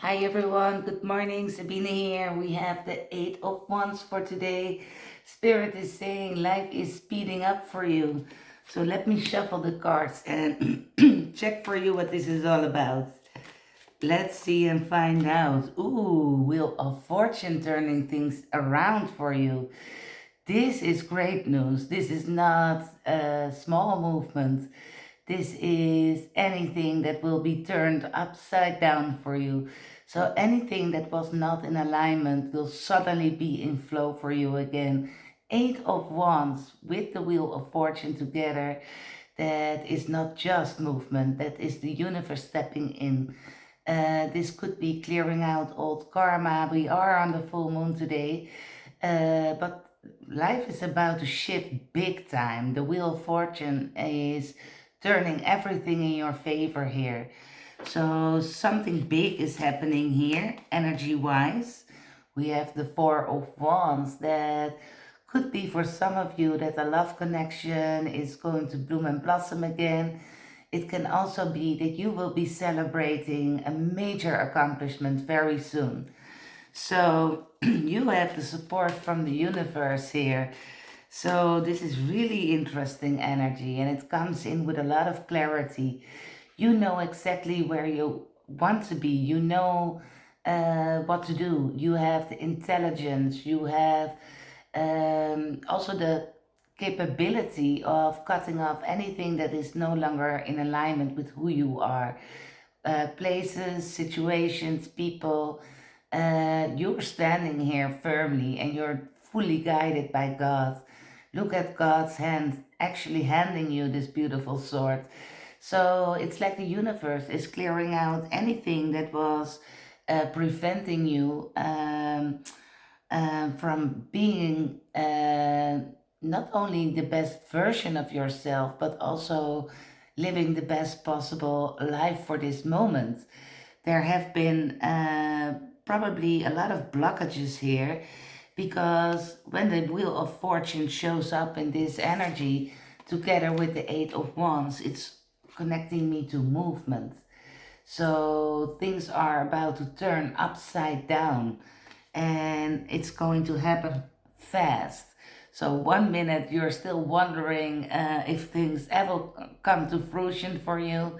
Hi everyone, good morning. Sabine here. We have the Eight of Wands for today. Spirit is saying life is speeding up for you. So let me shuffle the cards and check for you what this is all about. Let's see and find out. Ooh, Wheel of Fortune turning things around for you. This is great news. This is not a small movement. This is anything that will be turned upside down for you. So anything that was not in alignment will suddenly be in flow for you again. Eight of Wands with the Wheel of Fortune together. That is not just movement. That is the universe stepping in. This could be clearing out old karma. We are on the full moon today. But life is about to shift big time. The Wheel of Fortune is turning everything in your favor here. So something big is happening here, energy wise. We have the Four of Wands that could be for some of you that a love connection is going to bloom and blossom again. It can also be that you will be celebrating a major accomplishment very soon. So you have the support from the universe here. So this is really interesting energy and it comes in with a lot of clarity. You know exactly where you want to be. You know what to do. You have the intelligence. You have also the capability of cutting off anything that is no longer in alignment with who you are. Places, situations, people. You're standing here firmly and you're fully guided by God. Look at God's hand actually handing you this beautiful sword. So it's like the universe is clearing out anything that was preventing you from being not only the best version of yourself, but also living the best possible life for this moment. There have been probably a lot of blockages here because when the Wheel of Fortune shows up in this energy together with the Eight of Wands, it's connecting me to movement. So things are about to turn upside down and it's going to happen fast. So 1 minute you're still wondering if things ever come to fruition for you,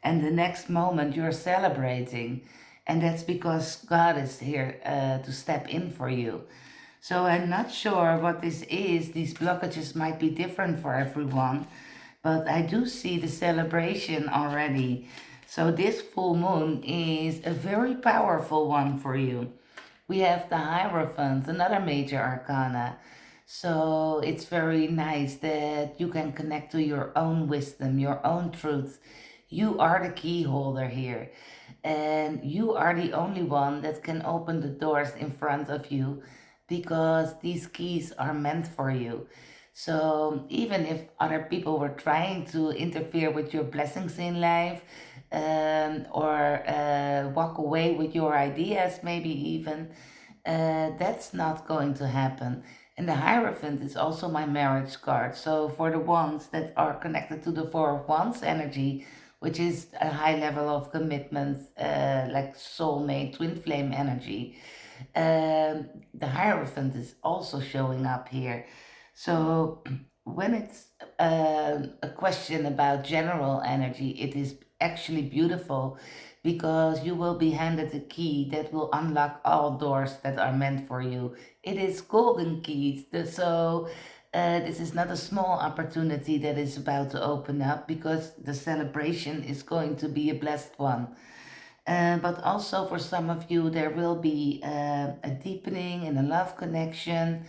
and the next moment you're celebrating, and that's because God is here to step in for you. So I'm not sure what this is. These blockages might be different for everyone, but I do see the celebration already. So this full moon is a very powerful one for you. We have the Hierophant, another major arcana. So it's very nice that you can connect to your own wisdom, your own truth. You are the key holder here. And you are the only one that can open the doors in front of you because these keys are meant for you. So even if other people were trying to interfere with your blessings in life, or walk away with your ideas, maybe even, that's not going to happen. And the Hierophant is also my marriage card. So for the ones that are connected to the Four of Wands energy, which is a high level of commitment, like soulmate, twin flame energy, the Hierophant is also showing up here. So when it's a question about general energy, it is actually beautiful because you will be handed a key that will unlock all doors that are meant for you. It is golden keys. So this is not a small opportunity that is about to open up because the celebration is going to be a blessed one. But also for some of you, there will be a deepening in a love connection,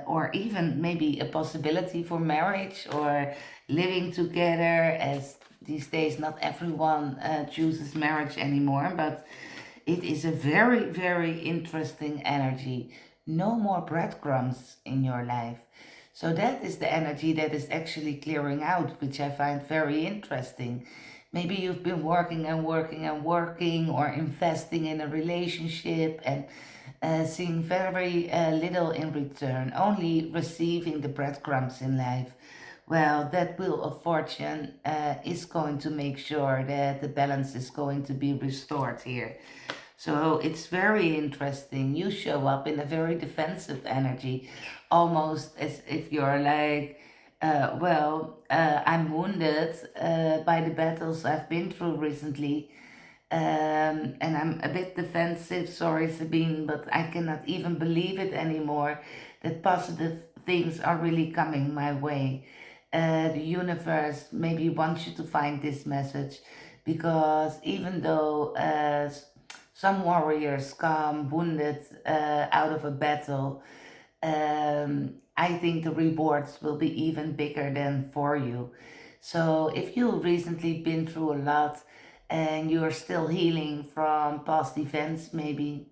or even maybe a possibility for marriage or living together, as these days not everyone chooses marriage anymore, but it is a very, very interesting energy. No more breadcrumbs in your life. So that is the energy that is actually clearing out, which I find very interesting. Maybe you've been working and working and working or investing in a relationship and seeing very little in return, only receiving the breadcrumbs in life. Well, that wheel of fortune is going to make sure that the balance is going to be restored here. So it's very interesting. You show up in a very defensive energy, almost as if you're like, I'm wounded by the battles I've been through recently. And I'm a bit defensive, sorry, Sabine, but I cannot even believe it anymore that positive things are really coming my way. The universe maybe wants you to find this message because even though some warriors come wounded out of a battle, I think the rewards will be even bigger than for you. So if you've recently been through a lot and you're still healing from past events, maybe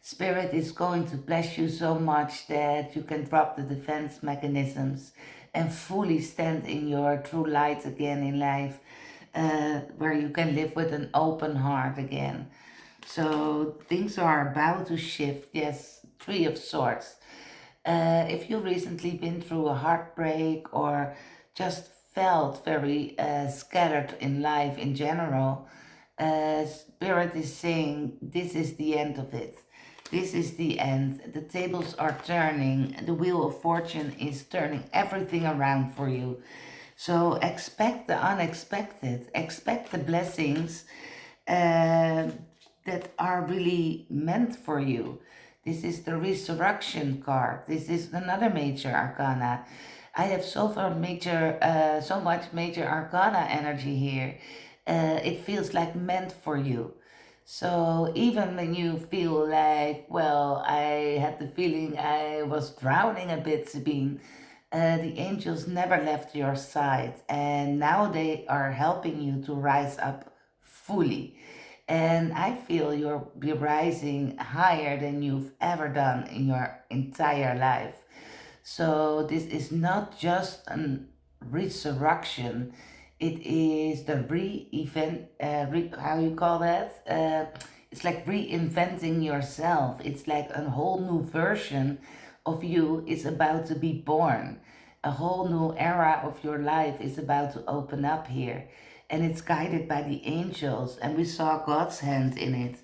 Spirit is going to bless you so much that you can drop the defense mechanisms and fully stand in your true light again in life, where you can live with an open heart again. So things are about to shift. Yes, Three of Swords. If you recently been through a heartbreak or just felt very scattered in life in general, Spirit is saying this is the end of it. This is the end. The tables are turning. The wheel of fortune is turning everything around for you. So expect the unexpected. Expect the blessings uh, that are really meant for you. This is the resurrection card. This is another major arcana. I have so much major arcana energy here. It feels like meant for you. So even when you feel like, well, I had the feeling I was drowning a bit, Sabine, the angels never left your side, and now they are helping you to rise up fully. And I feel you'll be rising higher than you've ever done in your entire life. So this is not just a resurrection; it is the re-event. How you call that? It's like reinventing yourself. It's like a whole new version of you is about to be born. A whole new era of your life is about to open up here, and it's guided by the angels. And we saw God's hand in it.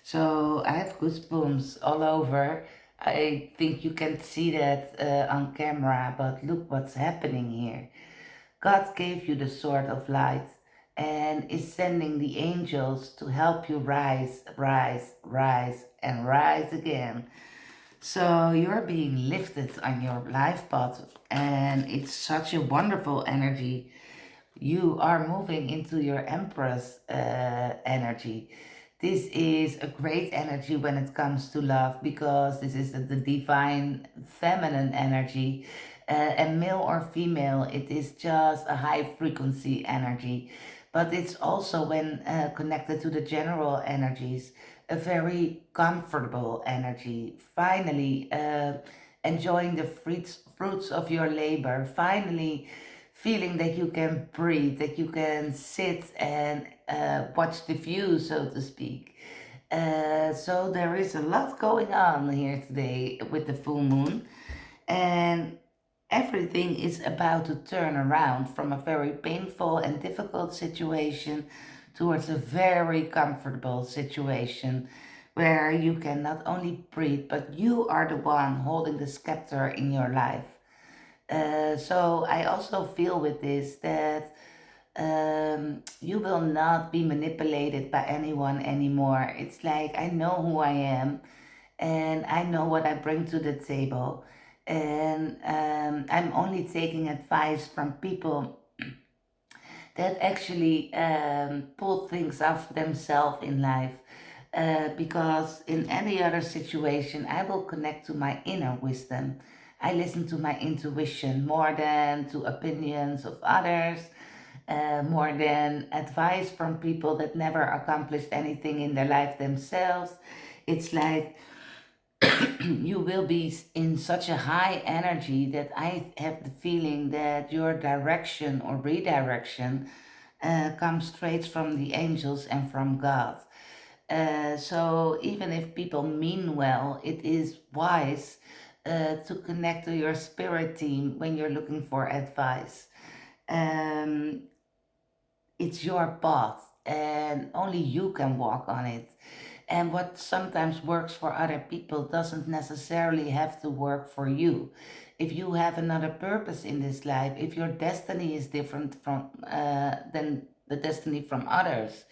So I have goosebumps all over. I think you can see that on camera, but look what's happening here. God gave you the sword of light and is sending the angels to help you rise, rise, rise, and rise again. So you're being lifted on your life path, and it's such a wonderful energy. You are moving into your Empress energy. This is a great energy when it comes to love because this is the divine feminine energy. And male or female, it is just a high frequency energy. But it's also, when connected to the general energies, a very comfortable energy. Finally, enjoying the fruits of your labor. Finally, feeling that you can breathe, that you can sit and watch the view, so to speak. So there is a lot going on here today with the full moon, and everything is about to turn around from a very painful and difficult situation towards a very comfortable situation where you can not only breathe, but you are the one holding the scepter in your life. So I also feel with this that you will not be manipulated by anyone anymore. It's like I know who I am and I know what I bring to the table. And I'm only taking advice from people that actually pull things off themselves in life. Because in any other situation, I will connect to my inner wisdom. I listen to my intuition more than to opinions of others, more than advice from people that never accomplished anything in their life themselves. It's like you will be in such a high energy that I have the feeling that your direction or redirection comes straight from the angels and from God. So even if people mean well, it is wise to connect to your spirit team when you're looking for advice. Um, it's your path, and only you can walk on it. And what sometimes works for other people doesn't necessarily have to work for you. If you have another purpose in this life, if your destiny is different from than the destiny from others,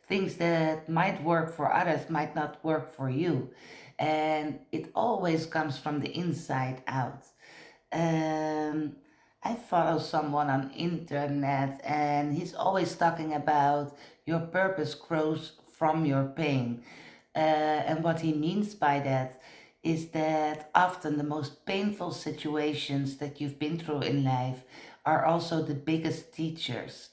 things that might work for others might not work for you. And it always comes from the inside out. um, I follow someone on internet, and he's always talking about your purpose grows from your pain. And what he means by that is that often the most painful situations that you've been through in life are also the biggest teachers.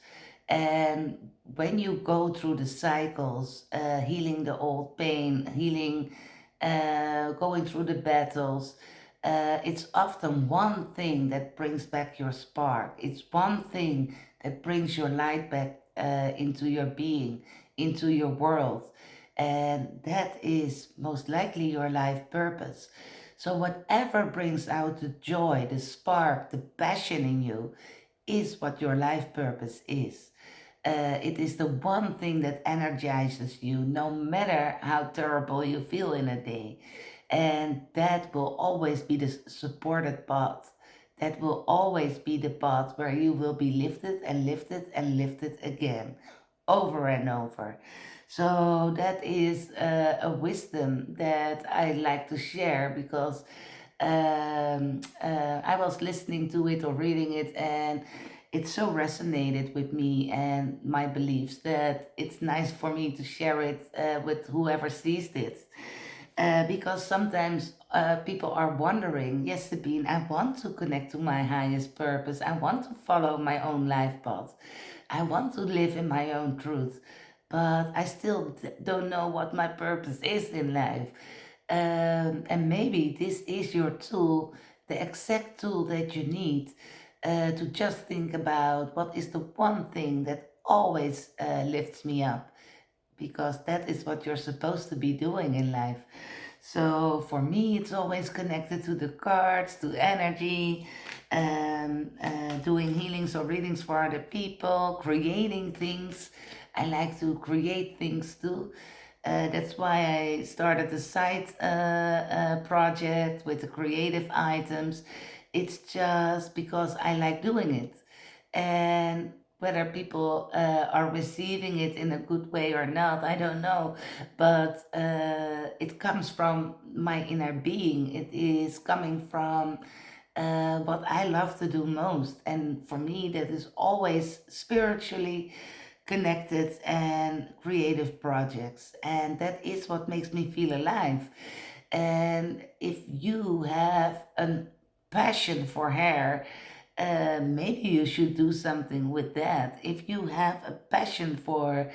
And when you go through the cycles, healing the old pain, healing, going through the battles, it's often one thing that brings back your spark. It's one thing that brings your light back into your being, into your world. And that is most likely your life purpose. So, whatever brings out the joy, the spark, the passion in you is what your life purpose is. It is the one thing that energizes you, no matter how terrible you feel in a day. And that will always be the supported path. That will always be the path where you will be lifted and lifted and lifted again, over and over. So that is a wisdom that I like to share because I was listening to it or reading it, and it so resonated with me and my beliefs that it's nice for me to share it with whoever sees it. Because sometimes people are wondering, yes, Sabine, I want to connect to my highest purpose. I want to follow my own life path. I want to live in my own truth, but I still don't know what my purpose is in life. And maybe this is your tool, the exact tool that you need to just think about what is the one thing that always lifts me up, because that is what you're supposed to be doing in life. So for me, it's always connected to the cards, to energy, doing healings or readings for other people, creating things. I like to create things too. That's why I started the site project with the creative items. It's just because I like doing it. And whether people are receiving it in a good way or not, I don't know. But it comes from my inner being. It is coming from what I love to do most. And for me, that is always spiritually connected and creative projects. And that is what makes me feel alive. And if you have a passion for hair, maybe you should do something with that. If you have a passion for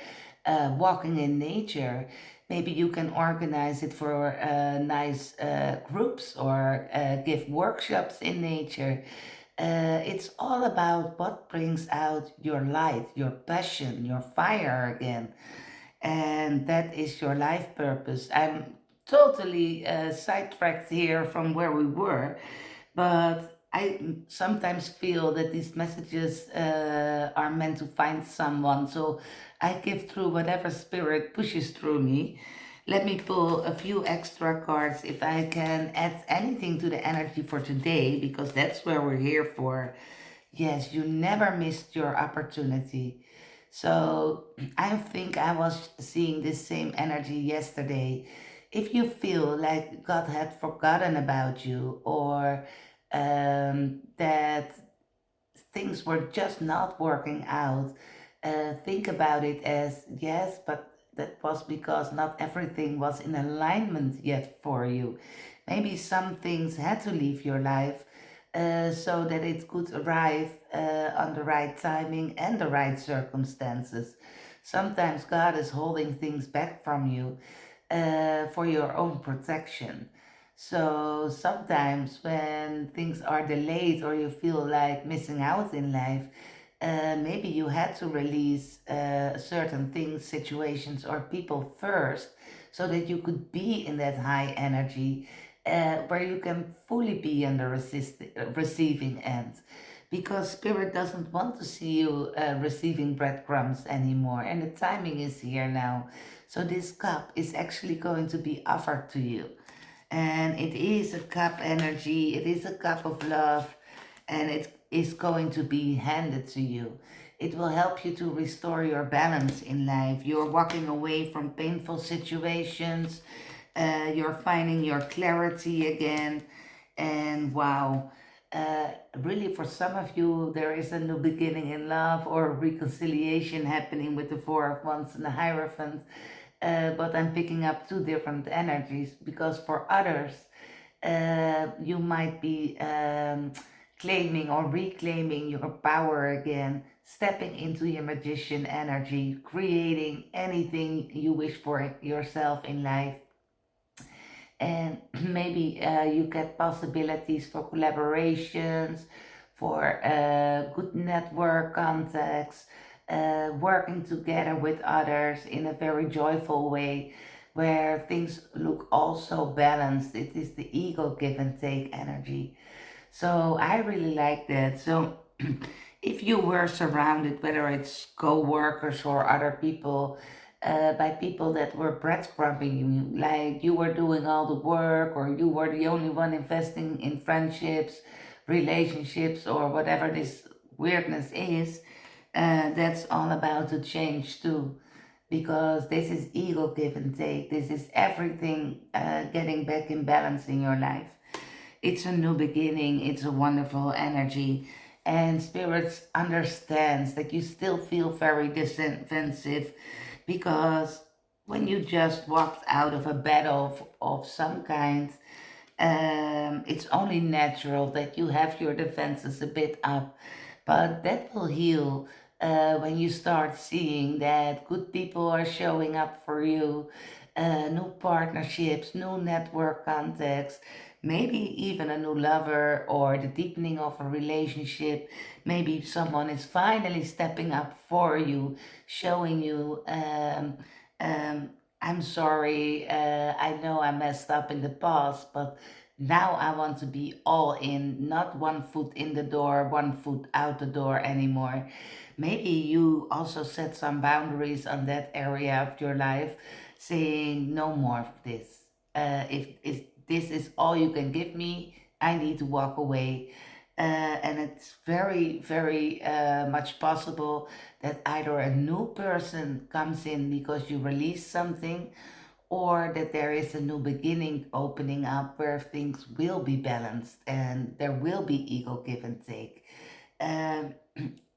walking in nature, maybe you can organize it for nice groups or give workshops in nature. It's all about what brings out your light, your passion, your fire again. And that is your life purpose. I'm totally sidetracked here from where we were, but I sometimes feel that these messages are meant to find someone. So I give through whatever spirit pushes through me. Let me pull a few extra cards if I can add anything to the energy for today, because that's where we're here for. Yes, you never missed your opportunity. So I think I was seeing this same energy yesterday. If you feel like God had forgotten about you, or that things were just not working out, think about it as yes, but that was because not everything was in alignment yet for you. Maybe some things had to leave your life so that it could arrive on the right timing and the right circumstances. Sometimes God is holding things back from you for your own protection. So sometimes when things are delayed or you feel like missing out in life, maybe you had to release certain things, situations, or people first so that you could be in that high energy where you can fully be on the receiving end. Because Spirit doesn't want to see you receiving breadcrumbs anymore, and the timing is here now. So, this cup is actually going to be offered to you. And it is a cup energy, it is a cup of love, and it is going to be handed to you. It will help you to restore your balance in life. You're walking away from painful situations, you're finding your clarity again, and wow. Uh, Really, for some of you, there is a new beginning in love or reconciliation happening with the Four of Wands and the Hierophant. But I'm picking up two different energies because for others, you might be claiming or reclaiming your power again, stepping into your magician energy, creating anything you wish for yourself in life. And maybe you get possibilities for collaborations, for good network contacts, working together with others in a very joyful way where things look also balanced. It is the ego give and take energy. So I really like that. So if you were surrounded, whether it's co-workers or other people, by people that were breadcrumbing you, like you were doing all the work, or you were the only one investing in friendships, relationships, or whatever this weirdness is, that's all about to change too. Because this is ego give and take. This is everything getting back in balance in your life. It's a new beginning, it's a wonderful energy. And spirits understands that you still feel very defensive because when you just walked out of a battle of some kind, it's only natural that you have your defenses a bit up, but that will heal when you start seeing that good people are showing up for you, new partnerships, new network contacts, maybe even a new lover or the deepening of a relationship. Maybe someone is finally stepping up for you, showing you. Um, I'm sorry, I know I messed up in the past, but now I want to be all in, not one foot in the door, one foot out the door anymore. Maybe you also set some boundaries on that area of your life, saying no more of this. If this is all you can give me, I need to walk away. And it's very, very much possible that either a new person comes in because you release something, or that there is a new beginning opening up where things will be balanced and there will be ego give and take. Um,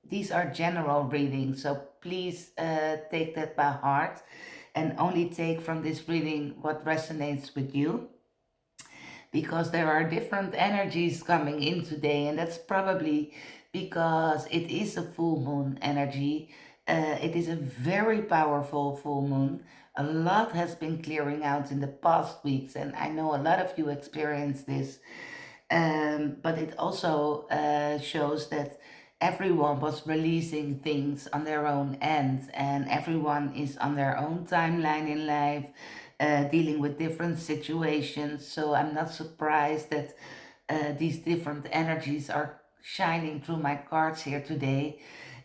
these are general readings, so please take that by heart and only take from this reading what resonates with you, because there are different energies coming in today, and that's probably because it is a full moon energy. It is a very powerful full moon. A lot has been clearing out in the past weeks, and I know a lot of you experience this. But it also shows that everyone was releasing things on their own end, and everyone is on their own timeline in life, dealing with different situations. So I'm not surprised that these different energies are shining through my cards here today.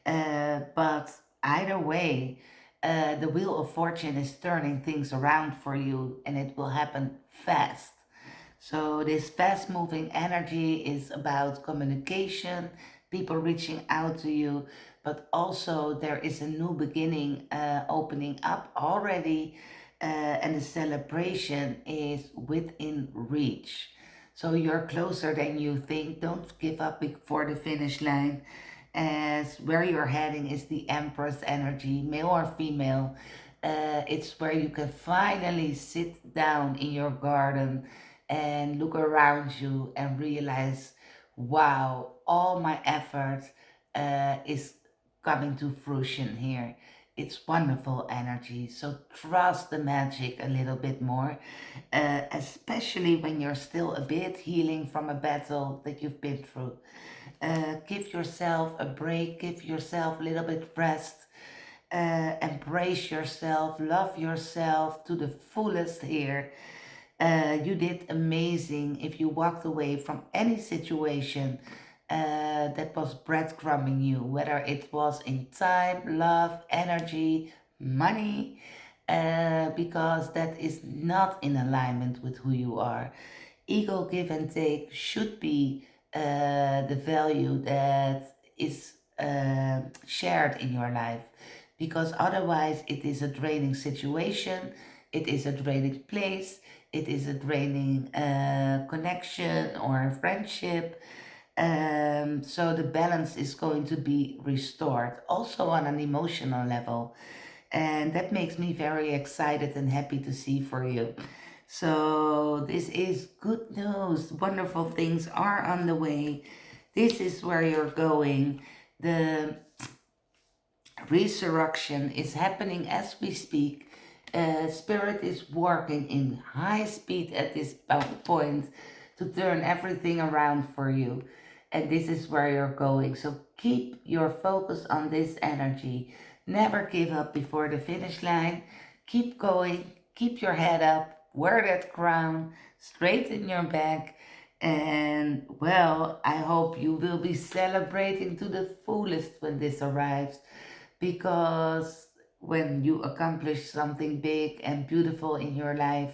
But either way, the wheel of fortune is turning things around for you, and it will happen fast. So, this fast moving energy is about communication, people reaching out to you, but also there is a new beginning opening up already, and the celebration is within reach. So, you're closer than you think. Don't give up before the finish line, as where you're heading is the Empress energy, male or female. It's where you can finally sit down in your garden and look around you and realize, wow, all my effort is coming to fruition here. It's wonderful energy. So trust the magic a little bit more, especially when you're still a bit healing from a battle that you've been through. Give yourself a break, give yourself a little bit rest, embrace yourself, love yourself to the fullest here. You did amazing if you walked away from any situation that was breadcrumbing you, whether it was in time, love, energy, money, because that is not in alignment with who you are. Ego give and take should be the value that is shared in your life, because otherwise it is a draining situation, it is a draining place, it is a draining connection or friendship. So the balance is going to be restored also on an emotional level, and that makes me very excited and happy to see for you. So this is good news. Wonderful things are on the way. This is where you're going. The resurrection is happening as we speak. Spirit is working in high speed at this point to turn everything around for you. And this is where you're going. So keep your focus on this energy. Never give up before the finish line. Keep going. Keep your head up. Wear that crown. Straighten your back. And well, I hope you will be celebrating to the fullest when this arrives, because when you accomplish something big and beautiful in your life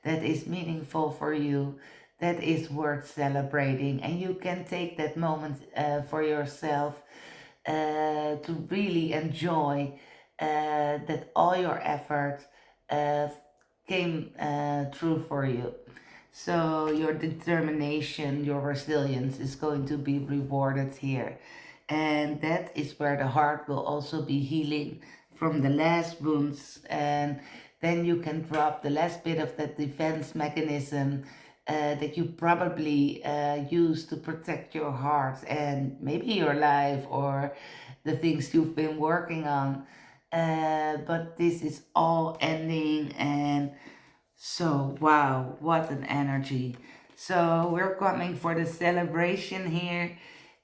that is meaningful for you, that is worth celebrating, and you can take that moment for yourself to really enjoy that all your effort uh, came true for you. So your determination, your resilience is going to be rewarded here. And that is where the heart will also be healing from the last wounds. And then you can drop the last bit of that defense mechanism that you probably use to protect your heart and maybe your life or the things you've been working on. But this is all ending, and so, wow, what an energy. So, we're coming for the celebration here,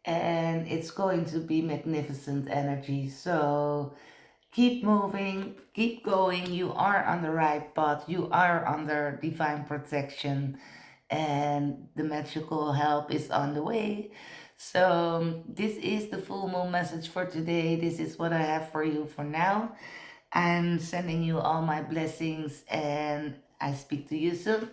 and it's going to be magnificent energy. So, keep moving, keep going. You are on the right path, you are under divine protection, and the magical help is on the way. So, this is the full moon message for today. This is what I have for you for now. I'm sending you all my blessings, and I speak to you soon.